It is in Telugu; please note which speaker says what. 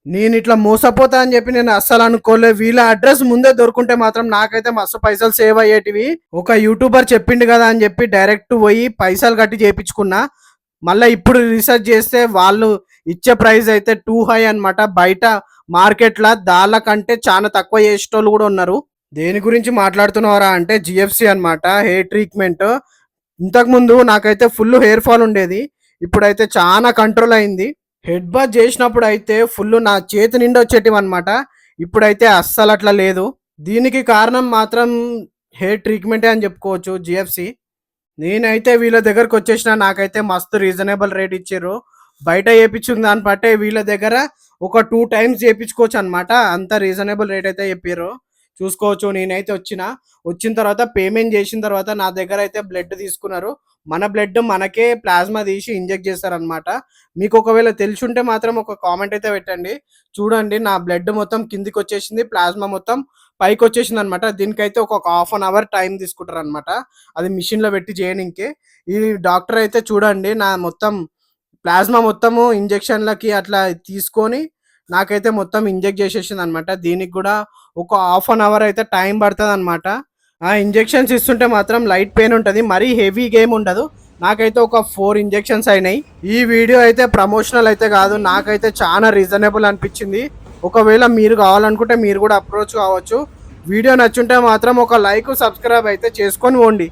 Speaker 1: నేను ఇట్లా మోసపోతా అని చెప్పి నేను అస్సలు అనుకోలే. వీళ్ళ అడ్రస్ ముందే దొరుకుంటే మాత్రం నాకైతే మస్తు పైసలు సేవ్ అయ్యేటివి. ఒక యూట్యూబర్ చెప్పిండు కదా అని చెప్పి డైరెక్ట్ పోయి పైసలు కట్టి చేయించుకున్నా. మళ్ళీ ఇప్పుడు రీసెర్చ్ చేస్తే వాళ్ళు ఇచ్చే ప్రైస్ అయితే టూ హై అనమాట. బయట మార్కెట్లో దాళ్ళ కంటే చాలా తక్కువ చేసేటోళ్ళు కూడా ఉన్నారు. దేని గురించి మాట్లాడుతున్నారా అంటే జిఎఫ్సి అనమాట, హెయిర్ ట్రీట్మెంట్. ఇంతకుముందు నాకైతే ఫుల్ హెయిర్ ఫాల్ ఉండేది, ఇప్పుడైతే చాలా కంట్రోల్ అయింది. హెడ్ బాత్ చేసినప్పుడు అయితే ఫుల్ నా చేతి నిండా వచ్చేటివి అనమాట. ఇప్పుడైతే అస్సలు అట్లా లేదు. దీనికి కారణం మాత్రం హెయిర్ ట్రీట్మెంటే అని చెప్పుకోవచ్చు, జిఎఫ్సి. నేనైతే వీళ్ళ దగ్గరకు వచ్చేసిన, నాకైతే మస్తు రీజనబుల్ రేట్ ఇచ్చారు. బయట చేయించుకున్న దాన్ని బట్టే వీళ్ళ దగ్గర ఒక 2 టైమ్స్ చేయించుకోవచ్చు అనమాట. అంత రీజనబుల్ రేట్ అయితే చెప్పారు. చూసుకోవచ్చు. నేనైతే వచ్చిన తర్వాత పేమెంట్ చేసిన తర్వాత నా దగ్గర అయితే బ్లడ్ తీసుకున్నారు. మన బ్లడ్ మనకే ప్లాస్మా తీసి ఇంజెక్ట్ చేస్తారనమాట. మీకు ఒకవేళ తెలుసుంటే మాత్రం ఒక కామెంట్ అయితే పెట్టండి. చూడండి, నా బ్లడ్ మొత్తం కిందికి వచ్చేసింది, ప్లాస్మా మొత్తం పైకి వచ్చేసింది అనమాట. దీనికైతే ఒక హాఫ్ అన్ అవర్ టైం తీసుకుంటారు అనమాట, అది మిషన్లో పెట్టి చేయడానికి. ఈ డాక్టర్ అయితే చూడండి, నా మొత్తం ప్లాస్మా మొత్తము ఇంజెక్షన్లకి అట్లా తీసుకొని నాకైతే మొత్తం ఇంజెక్ట్ చేసేసింది అనమాట. దీనికి కూడా ఒక హాఫ్ అన్ అవర్ అయితే టైం పడుతుంది అనమాట. ఆ ఇంజెక్షన్స్ ఇస్తుంటే మాత్రం లైట్ పెయిన్ ఉంటుంది, మరీ హెవీ గేమ్ ఉండదు. నాకైతే ఒక 4 ఇంజెక్షన్స్ అయినాయి. ఈ వీడియో అయితే ప్రమోషనల్ అయితే కాదు, నాకైతే చాలా రీజనబుల్ అనిపించింది. ఒకవేళ మీరు కావాలనుకుంటే మీరు కూడా అప్రోచ్ కావచ్చు. వీడియో నచ్చుంటే మాత్రం ఒక లైక్, సబ్స్క్రైబ్ అయితే చేసుకొని పోండి.